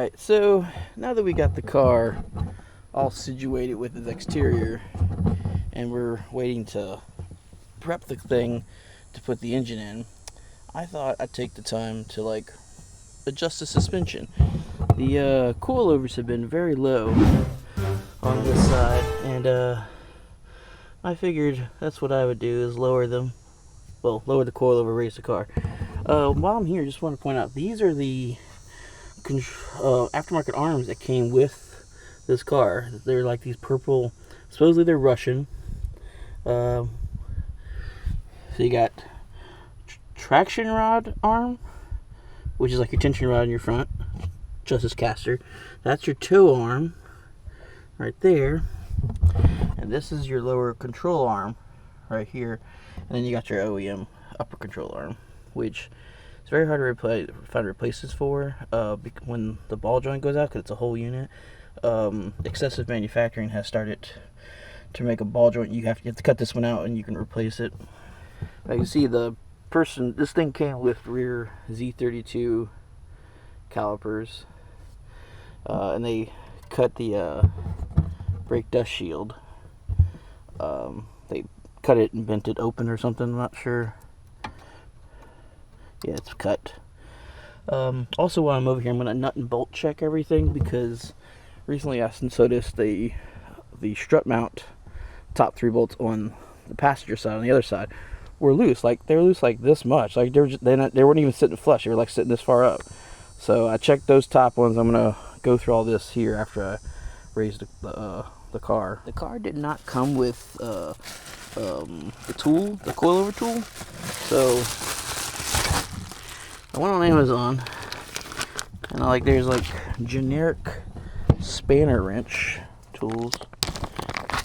Alright, so now that we got the car all situated with its exterior and we're waiting to prep the thing to put the engine in, I thought I'd take the time to adjust the suspension. The coilovers have been very low on this side, and I figured that's what I would do, is lower them. Well, lower the coilover, raise the car. While I'm here, just want to point out, these are the aftermarket arms that came with this car. They're like these purple, supposedly they're Russian. So you got traction rod arm, which is like your tension rod in your front, justice caster. That's your toe arm right there, and this is your lower control arm right here, and then you got your OEM upper control arm, which it's very hard to find replacements for when the ball joint goes out, because it's a whole unit. Excessive manufacturing has started to make a ball joint. You have to cut this one out and you can replace it. Now you see this thing came with rear Z32 calipers, and they cut the brake dust shield. They cut it and bent it open or something, I'm not sure. Yeah, it's cut. Also, while I'm over here, I'm going to nut and bolt check everything, because recently I noticed the strut mount top 3 bolts on the passenger side, on the other side, were loose. Like, they were loose like this much. Like, they weren't even sitting flush. They were like sitting this far up. So I checked those top ones. I'm going to go through all this here after I raise the car. The car did not come with the coilover tool. So I went on Amazon, and there's generic spanner wrench tools,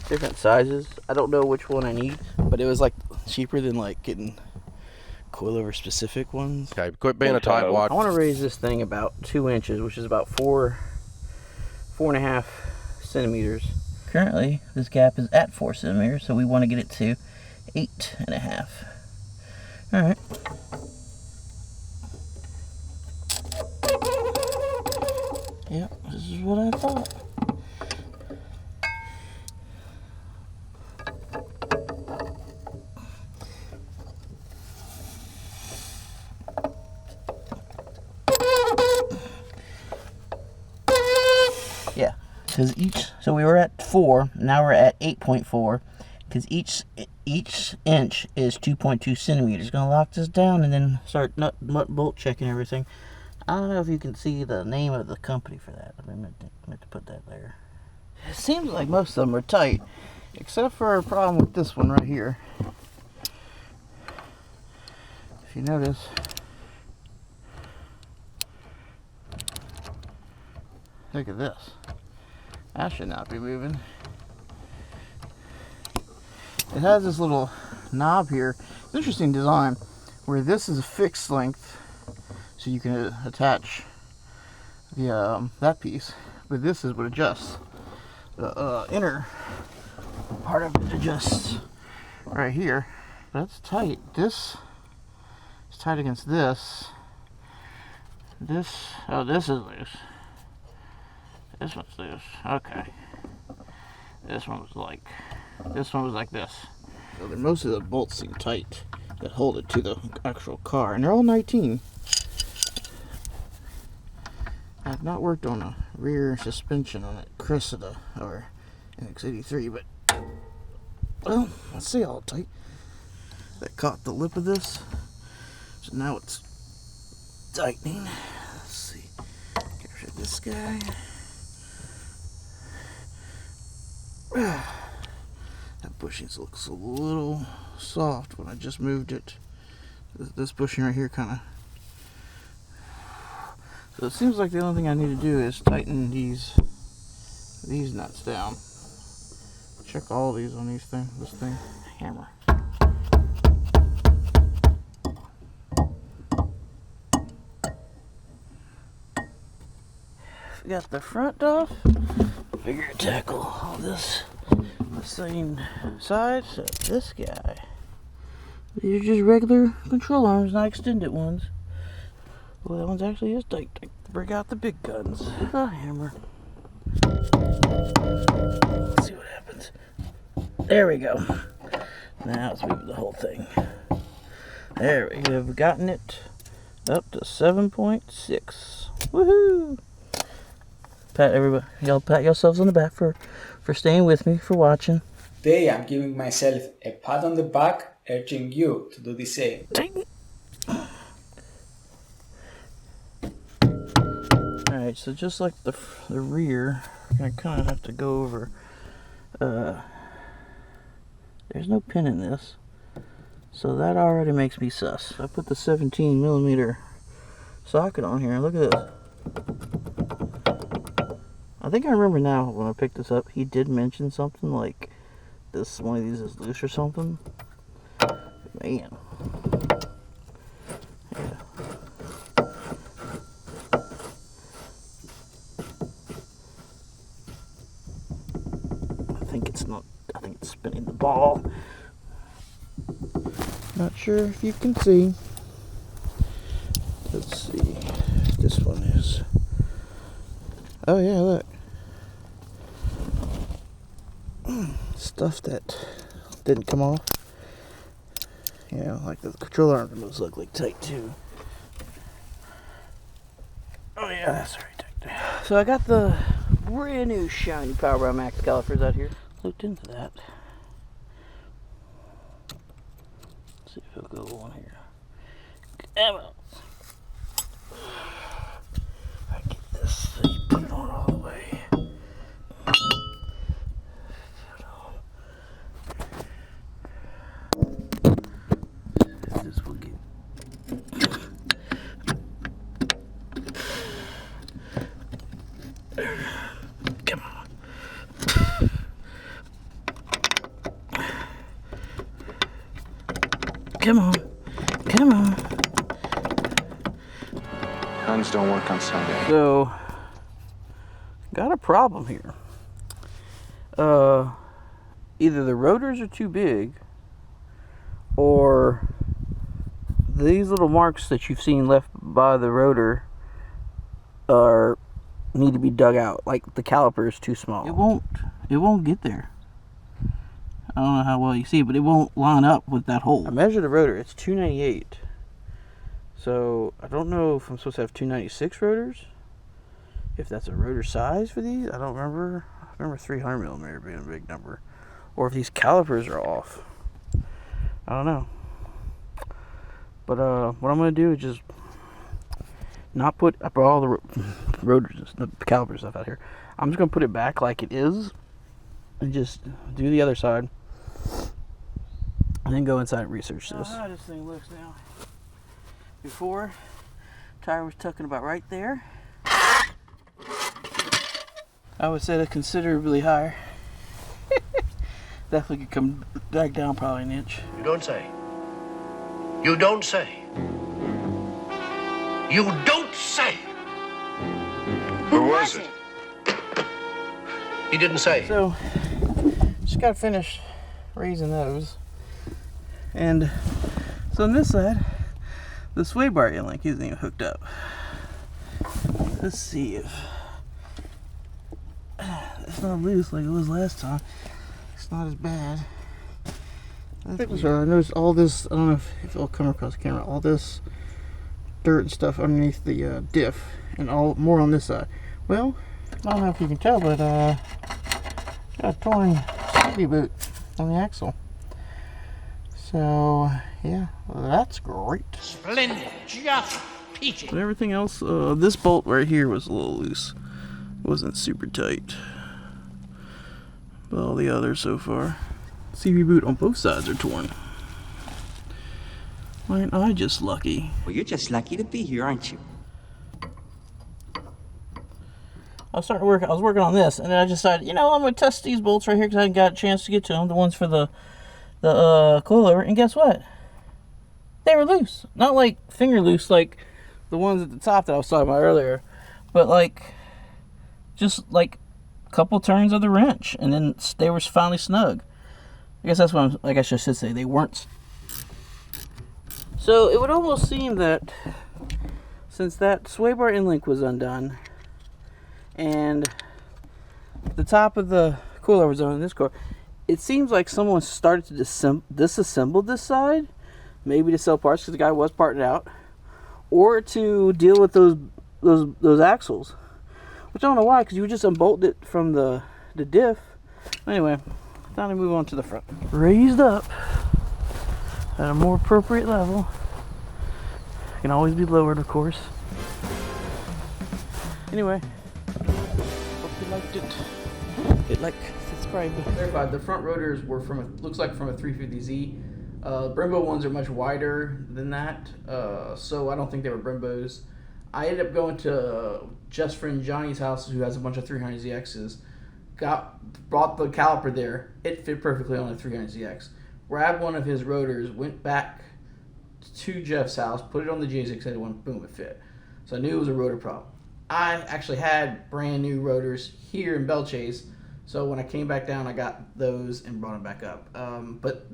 different sizes. I don't know which one I need, but it was cheaper than getting coilover specific ones. Okay, quit being a tightwad. I want to raise this thing about 2 inches, which is about 4.5 centimeters. Currently, this gap is at 4 centimeters, so we want to get it to 8.5. All right. Yep, this is what I thought. Yeah, because so we were at 4, now we're at 8.4, because each inch is 2.2 centimeters. Gonna lock this down and then start nut bolt checking everything. I don't know if you can see the name of the company for that. I meant to put that there. It seems like most of them are tight, except for a problem with this one right here. If you notice, look at this. That should not be moving. It has this little knob here. It's an interesting design, where this is a fixed length, so you can attach the that piece, but this is what adjusts. The inner part of it adjusts right here. That's tight. This is tight against this. This is loose. This one's loose. Okay. This one was like this. So most of the bolts seem tight that hold it to the actual car, and they're all 19. I've not worked on a rear suspension on a Cressida or NX83, but well, let's see how tight. That caught the lip of this, so now it's tightening. Let's see. Get rid of this guy. That bushing looks a little soft when I just moved it. This bushing right here kind of. So it seems like the only thing I need to do is tighten these nuts down. Check all these on this thing. Hammer. We got the front off. Figure to tackle all this the same side. So this guy. These are just regular control arms, not extended ones. Well, that one's actually is tight. Bring out the big guns. The hammer. Let's see what happens. There we go. Now let's move the whole thing. There we go. We've gotten it up to 7.6. Woohoo! Pat everybody. Y'all pat yourselves on the back for staying with me, for watching. Today I'm giving myself a pat on the back, urging you to do the same. Alright, so just like the rear, we're going to kind of have to go over. There's no pin in this, so that already makes me sus. I put the 17mm socket on here, and look at this. I think I remember now when I picked this up, he did mention something like this, one of these is loose or something. Man. Yeah. I think it's spinning the ball. Not sure if you can see. Let's see. This one is. Oh yeah, look. Stuff that didn't come off. You know, like the controller arm looks like tight too. Oh yeah, that's very tight. So I got the brand new shiny Power by Max calipers out here. Looked into that. Let's see if it'll go on here. Come on. I get this so you put it on all the way. This will get. Come on. Come on. Come on. Guns don't work on Sunday. So, got a problem here. Either the rotors are too big, or these little marks that you've seen left by the rotor need to be dug out. Like the caliper is too small. It won't get there. I don't know how well you see it, but it won't line up with that hole. I measured the rotor, it's 298. So I don't know if I'm supposed to have 296 rotors. If that's a rotor size for these, I don't remember. I remember 300mm being a big number. Or if these calipers are off. I don't know. But what I'm going to do is just not put, I put all the rotors, the caliper stuff out here. I'm just going to put it back like it is. And just do the other side. And then go inside and research this. How this thing looks now. Before, tire was tucking about right there. I would say that considerably higher. Definitely could come back down probably an inch. You don't say. You don't say. You don't say. Who was it? He didn't say. So, just got to finish raising those. And so on this side, the sway bar link isn't even hooked up. Let's see if it's not loose like it was last time. It's not as bad. I noticed all this, I don't know if it'll come across the camera, all this dirt and stuff underneath the diff, and all more on this side. Well, I don't know if you can tell, but got a torn CV boot on the axle. So yeah, well, that's great. Splendid. Just peachy. But everything else, this bolt right here was a little loose. It wasn't super tight. But all the others so far. CV boot on both sides are torn. Aren't I just lucky? Well, you're just lucky to be here, aren't you? I was working on this, and then I decided, you know, I'm going to test these bolts right here because I hadn't got a chance to get to them. The ones for the coilover, and guess what? They were loose. Not like finger loose like the ones at the top that I was talking about earlier, but like just like a couple turns of the wrench, and then they were finally snug. I guess that's what I should say. They weren't. So it would almost seem that since that sway bar end link was undone, and the top of the coilover zone in this car, it seems like someone started to disassemble this side, maybe to sell parts because the guy was parting it out, or to deal with those axles, which I don't know why, because you just unbolted it from the diff. Anyway, I thought I'd move on to the front. Raised up at a more appropriate level. Can always be lowered, of course. Anyway, hope you liked it. Hit like, subscribe. Clarified, the front rotors were looks like from a 350Z. Brembo ones are much wider than that, so I don't think they were Brembos. I ended up going to Jeff's friend Johnny's house, who has a bunch of 300ZXs. Brought the caliper there. It fit perfectly on a 300ZX. Grabbed one of his rotors, went back to Jeff's house, put it on the JZX81, boom, it fit. So I knew it was a rotor problem. I actually had brand new rotors here in Bell Chase, so when I came back down, I got those and brought them back up. But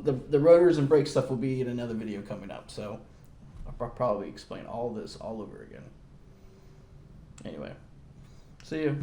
the rotors and brake stuff will be in another video coming up, so I'll probably explain all this all over again. Anyway, see you.